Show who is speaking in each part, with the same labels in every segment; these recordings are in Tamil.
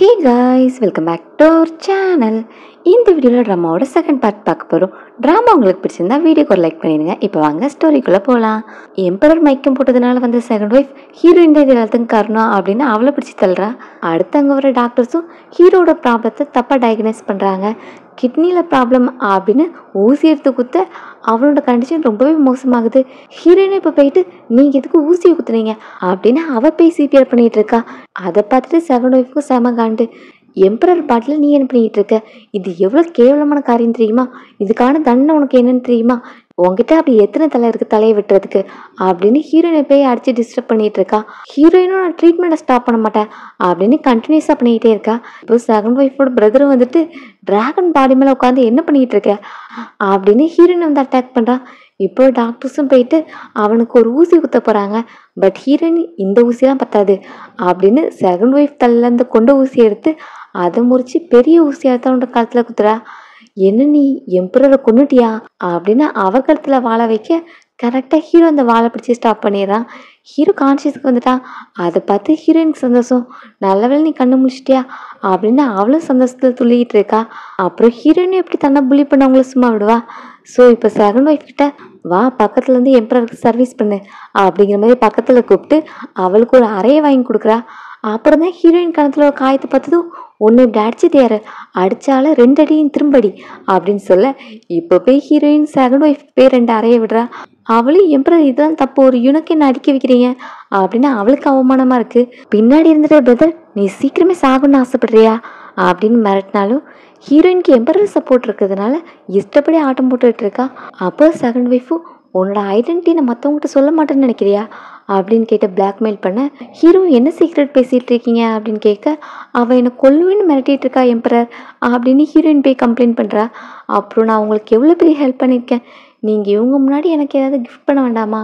Speaker 1: Hey guys, welcome back to our channel. இந்த வீடியோவில் ட்ராமாவோட செகண்ட் பார்ட் பார்க்க போகிறோம். ட்ராமா உங்களுக்கு பிடிச்சிருந்தா வீடியோக்கு ஒரு லைக் பண்ணிடுங்க. இப்போ வாங்க ஸ்டோரிக்குள்ளே போகலாம். எம்பரர் மயக்கம் போட்டதுனால வந்து செகண்ட் ஒய்ஃப் ஹீரோயின் தான் இது எல்லாத்துக்கும் காரணம் அப்படின்னு அவளை பிடிச்சி தள்ளுறா. அடுத்து அங்கே வர டாக்டர்ஸும் ஹீரோட ப்ராப்ளத்தை தப்பாக டயக்னைஸ் பண்ணுறாங்க. கிட்னியில் ப்ராப்ளம் அப்படின்னு ஊசி எடுத்து குத்த அவனோட கண்டிஷன் ரொம்பவே மோசமாகுது. ஹீரோயினை இப்போ போயிட்டு நீங்கள் எதுக்கு ஊசியை குத்துனீங்க அப்படின்னு அவள் போய் சிபிஆர் பண்ணிகிட்டு இருக்கா. அதை பார்த்துட்டு செகண்ட் ஒய்ஃபுக்கும் செம காண்டு. எம்பரர் பாட்டில் நீ என்ன பண்ணிகிட்டு இருக்க? இது எவ்வளோ கேவலமான காரியம் தெரியுமா? இதுக்கான தண்டனை உனக்கு என்னன்னு தெரியுமா? உங்ககிட்ட அப்படி எத்தனை தலை இருக்குது தலையை விட்டுறதுக்கு அப்படின்னு ஹீரோயினை போய் அடித்து டிஸ்டர்ப் பண்ணிகிட்டு இருக்கா. ஹீரோயினும் நான் ட்ரீட்மெண்ட்டை ஸ்டாப் பண்ண மாட்டேன் அப்படின்னு கண்டினியூஸாக பண்ணிக்கிட்டே இருக்கா. இப்போ செகண்ட் ஒய்ஃபோட பிரதரும் வந்துட்டு டிராகன் பாடி மேலே உட்காந்து என்ன பண்ணிகிட்டு இருக்க அப்படின்னு ஹீரோயினை வந்து அட்டாக் பண்ணுறான். இப்போ டாக்டர்ஸும் போயிட்டு அவனுக்கு ஒரு ஊசி குத்த போகிறாங்க. பட் ஹீரோயின் இந்த ஊசிலாம் பத்தாது அப்படின்னு செகண்ட் ஒய்ஃப் தலையிலேருந்து கொண்ட ஊசி எடுத்து அதை முறிச்சு பெரிய ஊசியாக தான் அவனோட கழுத்தில் குத்துறா. என்ன நீ எம்பரரை கொன்னுட்டியா அப்படின்னு அவ கழுத்தில் வாழை வைக்க கரெக்டாக ஹீரோ அந்த வாழை பிடிச்சி ஸ்டாப் பண்ணிடுறான். ஹீரோ கான்ஷியஸ்க்கு வந்துட்டான். அதை பார்த்து ஹீரோயினுக்கு சந்தோஷம். நல்லவேளை நீ கண்ணு முடிச்சிட்டியா அப்படின்னு அவளும் சந்தோஷத்தில் துள்ளிக்கிட்டு இருக்கா. அப்புறம் ஹீரோயினும் எப்படி தன்னை புள்ளி பண்ணவங்கள சும்மா விடுவா. ஸோ இப்போ செகண்ட் ஒய்ஃப் கிட்ட வா பக்கத்துலேருந்து எம்பரருக்கு சர்வீஸ் பண்ணு அப்படிங்கிற மாதிரி பக்கத்தில் கூப்பிட்டு அவளுக்கு ஒரு அறையை வாங்கி கொடுக்குறா. அப்புறம் தான் ஹீரோயின் கணத்தில் ஒரு காயத்தை பார்த்ததும் ஒன்று இப்படி அடிச்சது யாரு, அடித்தால 2 அடியும் திரும்படி அப்படின்னு சொல்ல இப்போ போய் ஹீரோயின் செகண்ட் ஒய்ஃப் போய் 2 அறையை விடுறா. அவளும் எம்பரர் இதெல்லாம் தப்பு, ஒரு யுனக்கு என்ன அடிக்க வைக்கிறீங்க அப்படின்னு அவளுக்கு அவமானமாக இருக்குது. பின்னாடி இருந்துட்டு பிரதர் நீ சீக்கிரமே சாகணும்னு ஆசைப்படுறியா அப்படின்னு மிரட்டினாலும் ஹீரோயினுக்கு எம்பரர் சப்போர்ட் இருக்கிறதுனால இஷ்டப்படி ஆட்டம் போட்டுட்டு இருக்கா. அப்போ செகண்ட் ஒய்ஃபும் உன்னோட ஐடென்டிட்டி நான் மற்றவங்ககிட்ட சொல்ல மாட்டேன்னு நினைக்கிறியா அப்படின்னு கேட்டு பிளாக்மெயில் பண்ண ஹீரோ என்ன சீக்ரெட் பேசிகிட்டு இருக்கீங்க அப்படின்னு கேட்க அவள் என்னை கொல்லுவேன்னு மிரட்டிகிட்டு இருக்கா எம்பரர் அப்படின்னு ஹீரோயின் போய் கம்ப்ளைண்ட் பண்ணுறா. அப்புறம் நான் உங்களுக்கு எவ்வளோ பெரிய ஹெல்ப் பண்ணியிருக்கேன், நீங்கள் இவங்க முன்னாடி எனக்கு ஏதாவது கிஃப்ட் பண்ண வேண்டாமா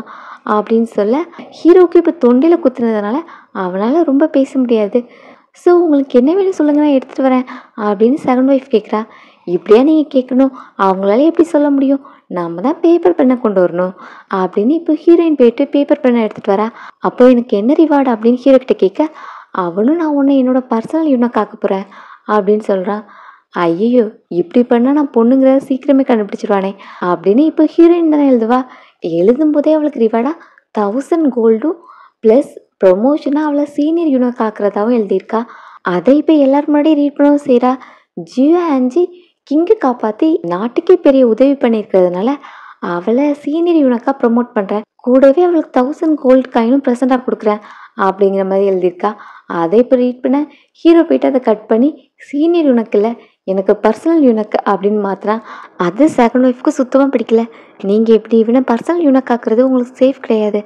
Speaker 1: அப்படின்னு சொல்ல ஹீரோவுக்கு இப்போ தொண்டையில் குத்துனதுனால அவனால் ரொம்ப பேச முடியாது. ஸோ உங்களுக்கு என்ன வேணும் சொல்லுங்க நான் எடுத்துகிட்டு வரேன் அப்படின்னு செகண்ட் ஒய்ஃப் கேட்குறா. இப்படியா நீங்கள் கேட்கணும், அவங்களால எப்படி சொல்ல முடியும், நம்ம தான் பேப்பர் பெண்ணை கொண்டு வரணும் அப்படின்னு இப்போ ஹீரோயின் போயிட்டு பேப்பர் பெண்ணை எடுத்துகிட்டு வரா. அப்போ எனக்கு என்ன ரிவார்டு அப்படின்னு ஹீரோ கிட்ட கேட்க அவனும் நான் ஒன்று என்னோட பர்சனல் யூனிக் ஆக்க போகிறேன் அப்படின்னு சொல்கிறான். ஐயோ இப்படி பண்ணால் நான் பொண்ணுங்கிறத சீக்கிரமே கண்டுபிடிச்சிருவானே அப்படின்னு இப்போ ஹீரோயின் தானே எழுதுவா. எழுதும் போதே அவளுக்கு ரிவார்டாக 1000 கோல்டும் ப்ளஸ் ப்ரொமோஷனாக அவளை சீனியர் யூனிக் ஆக்குறதாகவும் எழுதியிருக்கா. அதை இப்போ எல்லாரும் முன்னாடி ரீட் பண்ணவும் செய்கிறா. ஜியோ ஆன்ஜி கிங்கை காப்பாற்றி நாட்டுக்கே பெரிய உதவி பண்ணியிருக்கிறதுனால அவளை சீனியர் யூனிக்காக ப்ரொமோட் பண்ணுறேன், கூடவே அவளுக்கு 1000 கோல்டு காயினும் ப்ரெசென்ட்டாக கொடுக்குறேன் அப்படிங்கிற மாதிரி எழுதியிருக்கா. அதை இப்போ ரீட் பண்ண ஹீரோ போயிட்டு அதை கட் பண்ணி சீனியர் யூனிக் இல்லை எனக்கு பர்சனல் யூனிக் அப்படின்னு மாத்திரான். அது செகண்ட் ஒய்ஃப்க்கு சுத்தமாக பிடிக்கல. நீங்கள் எப்படி இவனை பர்சனல் யூனிக் ஆக்குறது உங்களுக்கு சேஃப் கிடையாது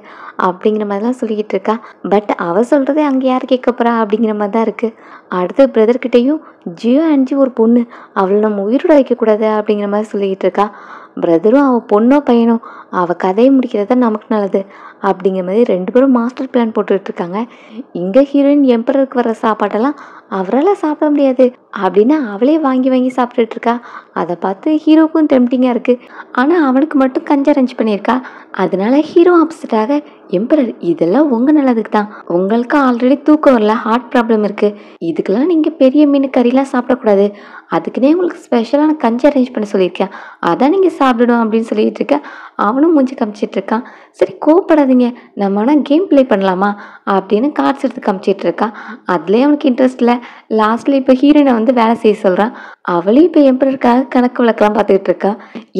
Speaker 1: அப்படிங்கிற மாதிரிலாம் சொல்லிக்கிட்டு இருக்கா. பட் அவள் சொல்கிறதே அங்கே யார் கேட்க போகிறா அப்படிங்கிற மாதிரி தான் இருக்குது. அடுத்த பிரதர்கிட்டையும் ஜியோ ஆன்ஜி ஒரு பொண்ணு, அவளை நம்ம உயிரோட வைக்கக்கூடாது அப்படிங்கிற மாதிரி சொல்லிக்கிட்டு இருக்கா. பிரதரும் அவள் பொண்ணோ பையனோ அவள் கதையை முடிக்கிறதா நமக்கு நல்லது அப்படிங்கிற மாதிரி 2 பேரும் மாஸ்டர் பிளான் போட்டுக்கிட்டு இருக்காங்க. இங்கே ஹீரோயின் எம்பரருக்கு வர சாப்பாட்டெல்லாம் அவரால் சாப்பிட முடியாது அப்படின்னு அவளே வாங்கி வாங்கி சாப்பிட்டுட்டு இருக்கா. அதை பார்த்து ஹீரோவுக்கும் டெம்டிங்காக இருக்குது. ஆனால் அவனுக்கு மட்டும் கஞ்சி அரேஞ்ச் பண்ணியிருக்கா. அதனால ஹீரோ அப்செட்டாக எம்பரர் இதெல்லாம் உங்கள் நல்லதுக்கு தான், உங்களுக்கு ஆல்ரெடி தூக்கம் வரல, ஹார்ட் ப்ராப்ளம் இருக்குது, இதுக்கெல்லாம் நீங்கள் பெரிய மீன் கறிலாம் சாப்பிடக்கூடாது, அதுக்குன்னே உங்களுக்கு ஸ்பெஷலான கஞ்சி அரேஞ்ச் பண்ண சொல்லியிருக்கேன், அதான் நீங்கள் சாப்பிடணும் அப்படின்னு சொல்லிட்டு இருக்க. அவனும் மூஞ்சி காமிச்சிட்டு இருக்கான். சரி கோவப்படாதீங்க, நம்ம ஆனால் கேம் ப்ளே பண்ணலாமா அப்படின்னு கார்ட்ஸ் எடுத்து காமிச்சிட்டு இருக்கா. அதுலேயே அவனுக்கு இன்ட்ரெஸ்ட் இல்லை. லாஸ்ட்டில் இப்போ ஹீரோயினை வந்து வேலை செய்ய சொல்கிறான். அவளையும் இப்போ எம்பரருக்காக கணக்கு விளக்கெல்லாம் பார்த்துக்கிட்டு இருக்கா.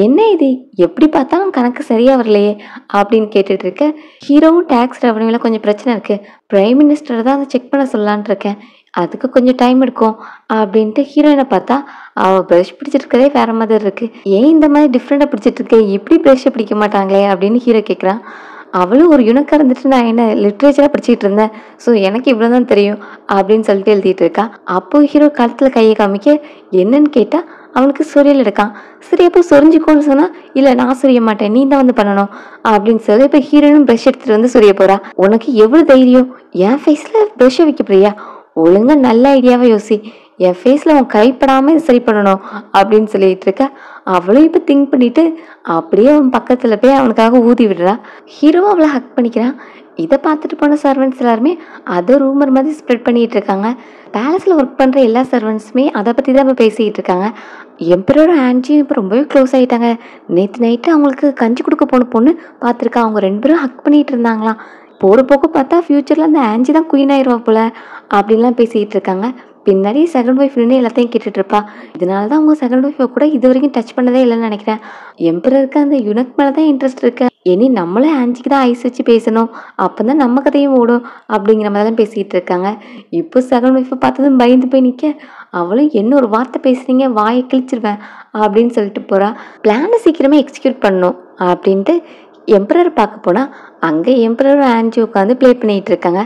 Speaker 1: என்ன இது எப்படி பார்த்தாலும் கணக்கு சரியாக வரலையே அப்படின்னு கேட்டுட்டு இருக்க. ஹீரோவும் டேக்ஸ் ரெவன்யூவில் கொஞ்சம் பிரச்சனை இருக்குது, பிரைம் மினிஸ்டர் தான் அதை செக் பண்ண சொல்லலான் இருக்கேன், அதுக்கு கொஞ்சம் டைம் எடுக்கும் அப்படின்ட்டு ஹீரோயினை பார்த்தா அவள் ப்ரஷ் பிடிச்சிருக்கதே வேற மாதிரி இருக்குது. ஏன் இந்த மாதிரி டிஃப்ரெண்ட்டாக பிடிச்சிட்டு இருக்க, இப்படி ப்ரஷ்ஷை பிடிக்க மாட்டாங்களே அப்படின்னு ஹீரோ கேட்குறான். அவளும் ஒரு யுனக்காக இருந்துட்டு நான் என்ன லிட்ரேச்சராக படிச்சுட்டு இருந்தேன், ஸோ எனக்கு இவ்வளோ தான் தெரியும் அப்படின்னு சொல்லிட்டு எழுதிட்டு இருக்கா. அப்போது ஹீரோ கழுத்தில் கையை காமிக்க என்னன்னு கேட்டால் அவனுக்கு சொரியல் எடுக்கான். சரி அப்போ சொரிஞ்சிக்கோன்னு சொன்னால் இல்லை நான் சொரிய மாட்டேன், நீ தான் வந்து பண்ணணும் அப்படின்னு சொல்லி இப்போ ஹீரோயினும் ப்ரஷ் எடுத்துகிட்டு வந்து சொரிய போகிறா. உனக்கு எவ்வளோ தைரியம், என் ஃபேஸில் ப்ரஷ்ஷை வைக்க போறியா, ஒழுங்காக நல்ல ஐடியாவை யோசி, என் ஃபேஸில் அவன் கைப்படாமல் இது சரி பண்ணணும் அப்படின்னு சொல்லிட்டு இருக்க. அவளும் இப்போ திங்க் பண்ணிட்டு அப்படியே அவன் பக்கத்தில் போய் அவனுக்காக ஊதி விடுறா. ஹீரோவும் அவளை ஹக் பண்ணிக்கிறான். இதை பார்த்துட்டு போன சர்வன்ட்ஸ் எல்லாருமே அதை ரூமர் மாதிரி ஸ்ப்ரெட் பண்ணிட்டு இருக்காங்க. பேலஸில் ஒர்க் பண்ணுற எல்லா சர்வன்ட்ஸுமே அதை பற்றி தான் இப்போ பேசிக்கிட்டு இருக்காங்க. எம்பரரும் ஆன்ஜியும் இப்போ ரொம்பவே க்ளோஸ் ஆகிட்டாங்க. நேற்று நைட்டு அவங்களுக்கு கஞ்சி கொடுக்க போன பொண்ணு பார்த்துருக்கா. அவங்க 2 பேரும் ஹக் பண்ணிகிட்டு இருந்தாங்களாம். போகிற போக்கு பார்த்தா ஃப்யூச்சரில் அந்த ஆன்ஜி தான் குயின் ஆயிடுவா போல் அப்படின்லாம் பேசிக்கிட்டு இருக்காங்க. பின்னாடி செகண்ட் ஒய்ஃப் நின்று எல்லாத்தையும் கேட்டுட்ருப்பா. இதனால தான் அவங்க செகண்ட் ஒய்ஃபை கூட இது வரைக்கும் டச் பண்ணதே இல்லைன்னு நினைக்கிறேன். எம்பரருக்கு அந்த யுனக் மேலே தான் இன்ட்ரெஸ்ட் இருக்கு. இனி நம்மளே ஆன்ஜிக்கு தான் ஐஸ் வச்சு பேசணும், அப்போ தான் நம்ம கதையும் ஓடும் அப்படிங்கிற மாதிரி தான் பேசிக்கிட்டு இருக்காங்க. இப்போ செகண்ட் ஒய்ஃபை பார்த்ததும் பயந்து போய் நிற்க, அவளும் என்ன ஒரு வார்த்தை பேசுறீங்க வாயை கிழிச்சிருவேன் அப்படின்னு சொல்லிட்டு போகிறா. பிளானை சீக்கிரமே எக்ஸிக்யூட் பண்ணணும் அப்படின்ட்டு எம்பரர் பார்க்க போனால் அங்கே எம்பரரும் ஆன்ஜி உட்காந்து ப்ளே பண்ணிகிட்டு இருக்காங்க.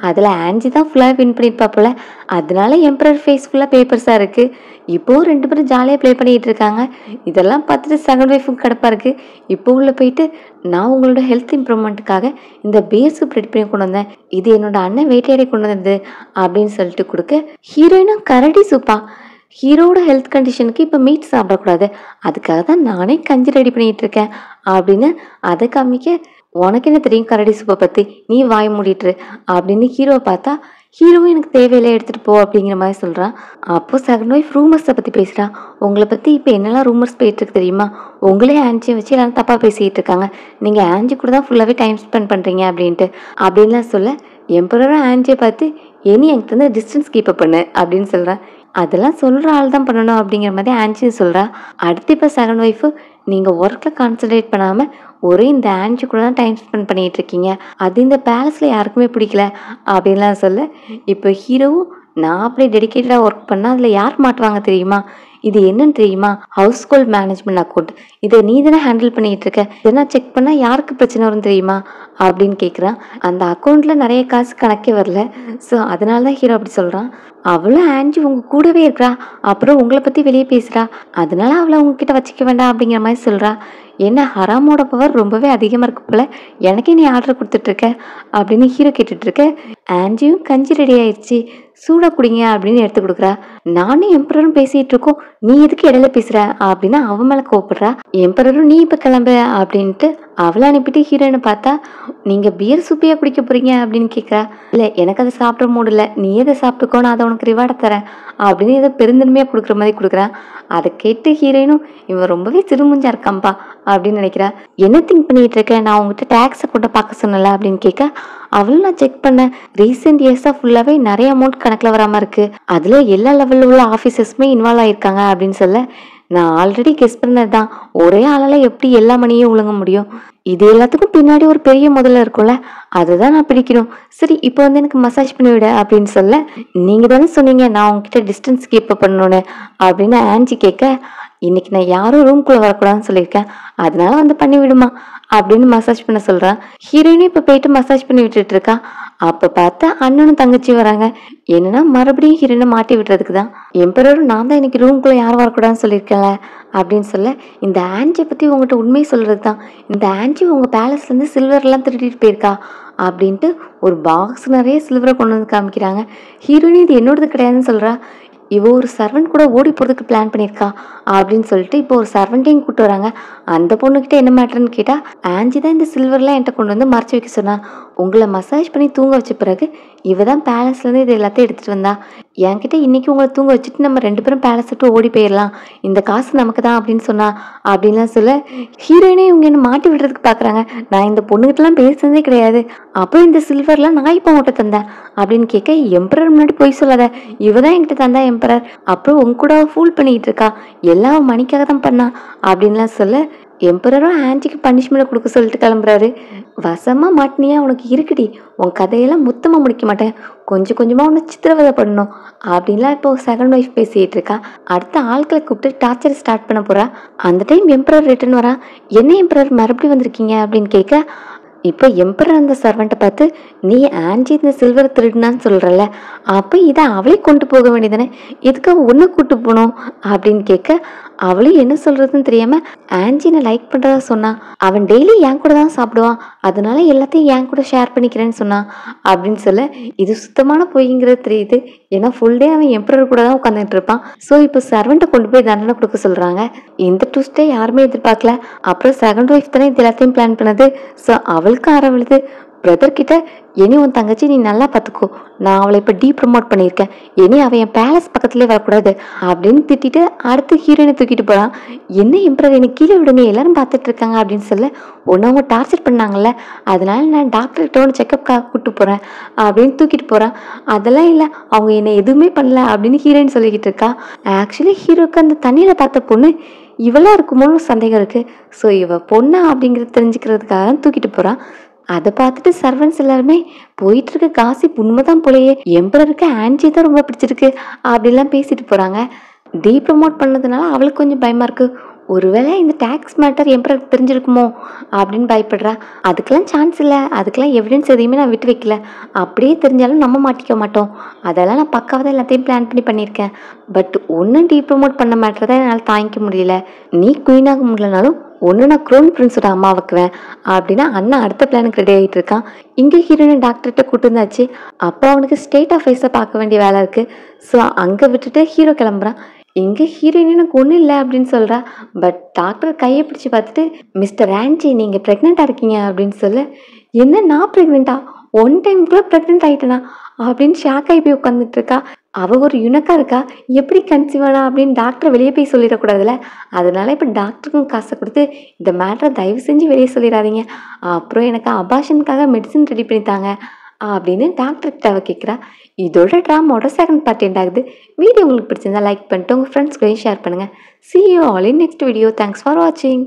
Speaker 1: அதில் ஆன்ஜி தான் ஃபுல்லாக வின் பண்ணியிருப்பா போல். அதனால எம்பரர் ஃபேஸ் ஃபுல்லாக பேப்பர்ஸாக இருக்குது. இப்போவும் 2 பேரும் ஜாலியாக ப்ளே பண்ணிகிட்டு இருக்காங்க. இதெல்லாம் பார்த்துட்டு செகண்ட் ஒய்ஃபுக்கு கிடப்பா இருக்குது. இப்போ உள்ள போயிட்டு, நான் உங்களோட ஹெல்த் இம்ப்ரூவ்மெண்ட்டுக்காக இந்த பேர் சூப் ரெடி பண்ணி கொண்டு வந்தேன், இது என்னோட அண்ணன் வேட்டையாடி கொண்டு வந்தது அப்படின்னு சொல்லிட்டு கொடுக்க, ஹீரோயினும் கரடி சூப்பா, ஹீரோட ஹெல்த் கண்டிஷனுக்கு இப்போ மீட் சாப்பிடக்கூடாது, அதுக்காக தான் நானே கஞ்சி ரெடி பண்ணிகிட்டு இருக்கேன் அப்படின்னு அதை காமிக்க, உனக்கு என்ன தெரியும் கரடி சூப்பை பற்றி, நீ வாய் மூடிட்டுரு அப்படின்னு ஹீரோவை பார்த்தா, ஹீரோவும் எனக்கு தேவையில்லை எடுத்துகிட்டு போ அப்படிங்கிற மாதிரி சொல்கிறான். அப்போது செகண்ட் ஒய்ஃப் ரூமர்ஸை பற்றி பேசுகிறா. உங்களை பற்றி இப்போ என்னெல்லாம் ரூமர்ஸ் போயிட்டுருக்கு தெரியுமா, உங்களே ஆன்ஜியை வச்சு எல்லாரும் தப்பாக பேசிகிட்டு இருக்காங்க, நீங்கள் ஆன்ஜி கூட தான் ஃபுல்லாகவே டைம் ஸ்பெண்ட் பண்ணுறீங்க அப்படின்லாம் சொல்ல, எம்பரரும் ஆன்ஜியை பார்த்து இனி என்கிட்ட வந்து டிஸ்டன்ஸ் கீப்பப் பண்ணு அப்படின்னு சொல்கிறேன். அதெல்லாம் சொல்கிற ஆள் தான் பண்ணணும் அப்படிங்கிற மாதிரி ஆன்ஜி சொல்கிறா. அடுத்து இப்போ செகண்ட் ஒய்ஃபு, நீங்கள் ஒர்க்கில் கான்சன்ட்ரேட் பண்ணாமல் ஒரே இந்த ஆன்ஜி கூட தான் டைம் ஸ்பெண்ட் பண்ணிகிட்டு இருக்கீங்க, அது இந்த பேலஸில் யாருக்குமே பிடிக்கல அப்படின்லாம் சொல்ல, இப்போ ஹீரோவும் நான் அப்படி டெடிக்கேட்டடாக ஒர்க் பண்ணால் அதில் யார் மாட்டுவாங்க தெரியுமா, இது என்னன்னு தெரியுமா, ஹவுஸ் ஹோல்ட் மேனேஜ்மெண்ட் அக்கௌண்ட், இதை நீ தானே ஹேண்டில் பண்ணிகிட்டு இருக்க, இதெல்லாம் செக் பண்ணால் யாருக்கு பிரச்சனை வரும் தெரியுமா அப்படின்னு கேட்குறான். அந்த அக்கௌண்ட்டில் நிறைய காசு கணக்கே வரல, ஸோ அதனால தான் ஹீரோ அப்படி சொல்கிறான். அவளும் ஆன்ஜி உங்கள் கூடவே இருக்கிறா, அப்புறம் உங்களை பற்றி வெளியே பேசுகிறா, அதனால அவளை உங்ககிட்ட வச்சுக்க வேண்டாம் அப்படிங்கிற மாதிரி சொல்கிறா. என்ன ஹராமோட பவர் ரொம்பவே அதிகமாக இருக்கு போல, எனக்கே நீ ஆர்டர் கொடுத்துட்ருக்க அப்படின்னு ஹீரோ கேட்டுட்ருக்க. ஆன்ஜியும் கஞ்சி ரெடி ஆயிடுச்சு, சூடாக குடிங்க அப்படின்னு எடுத்து கொடுக்குறா. நானும் எம்பரரும் பேசிகிட்டு இருக்கோம், நீ எதுக்கு இடையில பேசுகிற அப்படின்னு அவன் மேலே கோவப்படுறா. எம்பரரும் நீ இப்போ கிளம்பு அப்படின்ட்டு அவளை அனுப்பிட்டு ஹீரோயினை பார்த்தா, நீங்கள் பியர் சூப்பியாக குடிக்க போகிறீங்க அப்படின்னு கேட்குறா. இல்லை எனக்கு அதை சாப்பிட முடியல, நீ எதை சாப்பிட்டுக்கோ, நான் அதை உனக்கு ரிவார்டை தரேன் அப்படின்னு ஏதோ பெருந்தன்மையாக கொடுக்குற மாதிரி கொடுக்குறான். அதை கேட்டு ஹீரோயினும் இவன் ரொம்பவே சிறுமுஞ்சா இருக்காம்பா அப்படின்னு நினைக்கிறா. என்ன திங்க் பண்ணிட்டு இருக்கேன், நான் உங்ககிட்ட டேக்ஸை கூட பார்க்க சொன்னல அப்படின்னு கேட்க, அவளும் நான் செக் பண்ணேன், ரீசெண்ட் இயர்ஸாக ஃபுல்லாகவே நிறைய அமௌண்ட் கணக்கில் வராமல் இருக்குது, அதில் எல்லா லெவலில் உள்ள ஆஃபீஸர்ஸுமே இன்வால்வ் ஆகியிருக்காங்க அப்படின்னு சொல்ல, நான் ஆல்ரெடி கெஸ் பண்ணது தான், ஒரே ஆளால் எப்படி எல்லா மணியும் ஒழுங்க முடியும், இது எல்லாத்துக்கும் பின்னாடி ஒரு பெரிய முதல்ல இருக்கும்ல, அதுதான் நான் பிடிக்கணும், சரி இப்போ வந்து எனக்கு மசாஜ் பண்ணிவிட அப்படின்னு சொல்ல, நீங்கள் தானே சொன்னீங்க நான் உங்ககிட்ட டிஸ்டன்ஸ் கீப் பண்ணணுன்னு அப்படின்னு ஆன்ஜி கேட்க, இன்னைக்கு நான் யாரும் ரூம்குள்ளே வரக்கூடாதுன்னு சொல்லியிருக்கேன், அதனால வந்து பண்ணி விடுமா அப்படின்னு மசாஜ் பண்ண சொல்கிறான். ஹீரோயினும் இப்போ போயிட்டு மசாஜ் பண்ணி விட்டுட்டு இருக்கா. அப்போ பார்த்தா அண்ணனும் தங்கச்சி வராங்க. என்னன்னா மறுபடியும் ஹீரோயினை மாட்டி விடுறதுக்கு தான். எம்பரரும் நான் தான் இன்னைக்கு ரூம்குள்ளே யாரும் வரக்கூடாதுன்னு சொல்லியிருக்கேன்ல அப்படின்னு சொல்ல, இந்த ஆன்ஜியை பற்றி உங்கள்கிட்ட உண்மையை சொல்கிறது தான், இந்த ஆன்ஜி உங்கள் பேலஸ்லேருந்து சில்வர்லாம் திருடிட்டு போயிருக்கா அப்படின்ட்டு ஒரு பாக்ஸ் நிறைய சில்வரை கொண்டு வந்து காமிக்கிறாங்க. ஹீரோயின் இது என்னோடது கிடையாதுன்னு சொல்கிறா. இவ ஒரு சர்வெண்ட் கூட ஓடி போகிறதுக்கு பிளான் பண்ணியிருக்கா அப்படின்னு சொல்லிட்டு இப்போ ஒரு சர்வெண்ட்டையும் கூப்பிட்டு வராங்க. அந்த பொண்ணுக்கிட்ட என்ன மேட்டர்ன்னு கேட்டால், ஆன்ஜி தான் இந்த சில்வர்லாம் என்கிட்ட கொண்டு வந்து மறைச்சி வைக்க சொன்னா, உங்களை மசாஜ் பண்ணி தூங்க வச்ச பிறகு இவ தான் பேலஸ்லேருந்து இது எல்லாத்தையும் எடுத்துகிட்டு வந்தா, என்கிட்ட இன்னைக்கு உங்களை தூங்க வச்சுட்டு நம்ம 2 பேரும் பேலஸ் விட்டு ஓடி போயிடலாம், இந்த காசு நமக்கு தான் அப்படின்னு சொன்னா அப்படின்லாம் சொல்ல, ஹீரோயினே இவங்க என்ன மாட்டி விடுறதுக்கு பார்க்குறாங்க. நான் இந்த பொண்ணுகிட்டலாம் பேசுனதே கிடையாது, அப்புறம் இந்த சில்வர்லாம் நான் இப்போ உங்கள்கிட்ட தந்தேன் அப்படின்னு கேட்க, எம்பரர் முன்னாடி போய் சொல்லாத, இவ தான் என்கிட்ட தந்தா எம்பரர், அப்புறம் உங்க கூட ஃபூல் பண்ணிக்கிட்டு இருக்கா, எல்லாம் மணிக்காக தான் பண்ணா அப்படின்லாம் சொல்ல, எம்பரரும் ஆன்டிக்கு பனிஷ்மெண்ட் கொடுக்க சொல்லிட்டு கிளம்புறாரு. வசமாக மாட்டினியா, உனக்கு இருக்குடி, உன் கதையெல்லாம் மொத்தமாக முடிக்க மாட்டேன், கொஞ்சம் கொஞ்சமாக உன்னை சித்திரவதை பண்ணணும் அப்படின்லாம் இப்போ செகண்ட் ஒய்ஃப் பேசிகிட்டு இருக்கா. அடுத்த ஆட்களை கூப்பிட்டு டார்ச்சர் ஸ்டார்ட் பண்ண போகிறா. அந்த டைம் எம்பரர் ரிட்டர்ன் வரா. என்ன எம்பரர் மறுபடியும் வந்திருக்கீங்க அப்படின்னு கேட்க, இப்போ எம்பரர் அந்த சர்வெண்ட்டை பார்த்து, நீ ஆன்ஜி இந்த சில்வர் திருடுனான்னு சொல்கிறல்ல, அப்போ இதை அவளே கொண்டு போக வேண்டியதானே, எதுக்காக ஒன்று கூட்டு போகணும் அப்படின்னு கேட்க, அவளும் என்ன சொல்கிறதுன்னு தெரியாமல், ஆன்ஜினை லைக் பண்ணுறதா சொன்னான், அவன் டெய்லி என் கூட தான் சாப்பிடுவான், அதனால எல்லாத்தையும் என் கூட ஷேர் பண்ணிக்கிறேன்னு சொன்னான் அப்படின்னு சொல்ல, இது சுத்தமான பொய்ங்கிறது தெரியுது, ஏன்னா ஃபுல் டே அவன் எம்பரர் கூட தான் உட்காந்துட்டு இருப்பான். ஸோ இப்போ சர்வெண்ட்டை கொண்டு போய் தண்டனை கொடுக்க சொல்கிறாங்க. இந்த ட்விஸ்ட்டை யாருமே எதிர்பார்க்கல. அப்புறம் செகண்ட் ஒய்ஃப் தானே இது எல்லாத்தையும் பிளான் பண்ணது, ஸோ அவளுக்கு ஆரம்பிழுது பிரதர் கிட்ட இனி உன் தங்கச்சி நீ நல்லா பார்த்துக்கோ, நான் அவளை இப்போ ப்ரமோட் பண்ணியிருக்கேன், இனி அவன் என் பேலஸ் பக்கத்துலேயே வரக்கூடாது அப்படின்னு திட்டிட்டு அடுத்து ஹீரோயினை தூக்கிட்டு போகிறான். என்ன எம்பரர் என்னை கீழே விடுங்க, எல்லாரும் பார்த்துட்டு இருக்காங்க அப்படின்னு சொல்ல, ஒன்று அவங்க டார்ச்சர் பண்ணாங்கல்ல, அதனால நான் டாக்டர்கிட்ட ஒன்று செக்கப்காக கூப்பிட்டு போகிறேன் அப்படின்னு தூக்கிட்டு போகிறான். அதெல்லாம் இல்லை, அவங்க என்னை எதுவுமே பண்ணல அப்படின்னு ஹீரோயின் சொல்லிக்கிட்டு இருக்கா. ஆக்சுவலி ஹீரோக்கு அந்த தண்ணியில் பார்த்த பொண்ணு இவளாக இருக்குமோன்னு சந்தேகம் இருக்குது. ஸோ இவ பொண்ணா அப்படிங்கிறது தெரிஞ்சுக்கிறதுக்காக தான் தூக்கிட்டு போகிறான். அதை பார்த்துட்டு சர்வன்ஸ் எல்லாருமே போயிட்டு இருக்க காசிப் உண்மைதான் போலயே, எம்பரருக்கு ஆன்ஜி தான் ரொம்ப பிடிச்சிருக்கு அப்படிலாம் பேசிட்டு போகிறாங்க. ப்ரமோட் பண்ணதுனால அவளுக்கு கொஞ்சம் பயமாக இருக்குது. ஒருவேளை இந்த டேக்ஸ் மேட்டர் எம்பரருக்கு தெரிஞ்சிருக்குமோ அப்படின்னு பயப்படுறா. அதுக்கெல்லாம் சான்ஸ் இல்லை, அதுக்கெல்லாம் எவிடன்ஸ் எதையுமே நான் விட்டு வைக்கல, அப்படியே தெரிஞ்சாலும் நம்ம மாட்டிக்க மாட்டோம், அதெல்லாம் நான் பக்காவாக தான் எல்லாத்தையும் பிளான் பண்ணியிருக்கேன். பட் ஒன்றும் ப்ரமோட் பண்ண மேட்டர் தான் என்னால் தாங்கிக்க முடியல, நீ குயினாக முடியலனாலும் ஒன்று நான் க்ரோன் பிரின்ஸோட அம்மா வைக்குவேன் அப்படின்னா அண்ணா அடுத்த பிளானுக்கு ரெடி ஆகிட்டு இருக்கான். இங்கே ஹீரோயின் டாக்டர்கிட்ட கூட்டு வந்தாச்சு. அப்போ அவனுக்கு ஸ்டேட் ஆஃபீஸை பார்க்க வேண்டிய வேலை இருக்குது. ஸோ அங்கே விட்டுட்டு ஹீரோ கிளம்புறான். இங்கே ஹீரோயின் எனக்கு ஒன்றும் இல்லை அப்படின்னு சொல்கிறா. பட் டாக்டர் கையை பிடிச்சி பார்த்துட்டு, மிஸ்டர் ஆன்ஜி நீங்கள் ப்ரெக்னெண்ட்டாக இருக்கீங்க அப்படின்னு சொல்ல, என்ன நான் ப்ரெக்னெண்ட்டா, ஒன் டைம்குள்ளே ப்ரெக்னென்ட் ஆகிட்டேனா அப்படின்னு ஷாக் ஆகி போய் உட்காந்துட்டு இருக்கா. அவள் ஒரு யுனக்காக இருக்கா, எப்படி கன்சீவ் ஆனா அப்படின்னு டாக்டர் வெளியே போய் சொல்லிடக்கூடாதுல்ல, அதனால இப்போ டாக்டருக்கும் காசை கொடுத்து இந்த மேட்டரை தயவு செஞ்சு வெளியே சொல்லிடாதீங்க, அப்புறம் எனக்கு அபார்ஷனுக்காக மெடிசன் ரெடி பண்ணித்தாங்க அப்படின்னு டாக்டர்கிட்ட அவ கேட்குறா. இதோட ட்ராமாவோட செகண்ட் பார்ட் எண்ட் ஆகுது. வீடியோ உங்களுக்கு பிடிச்சிருந்தா லைக் பண்ணிட்டு உங்கள் ஃப்ரெண்ட்ஸ்களையும் ஷேர் பண்ணுங்கள். See you all in next video. Thanks for watching.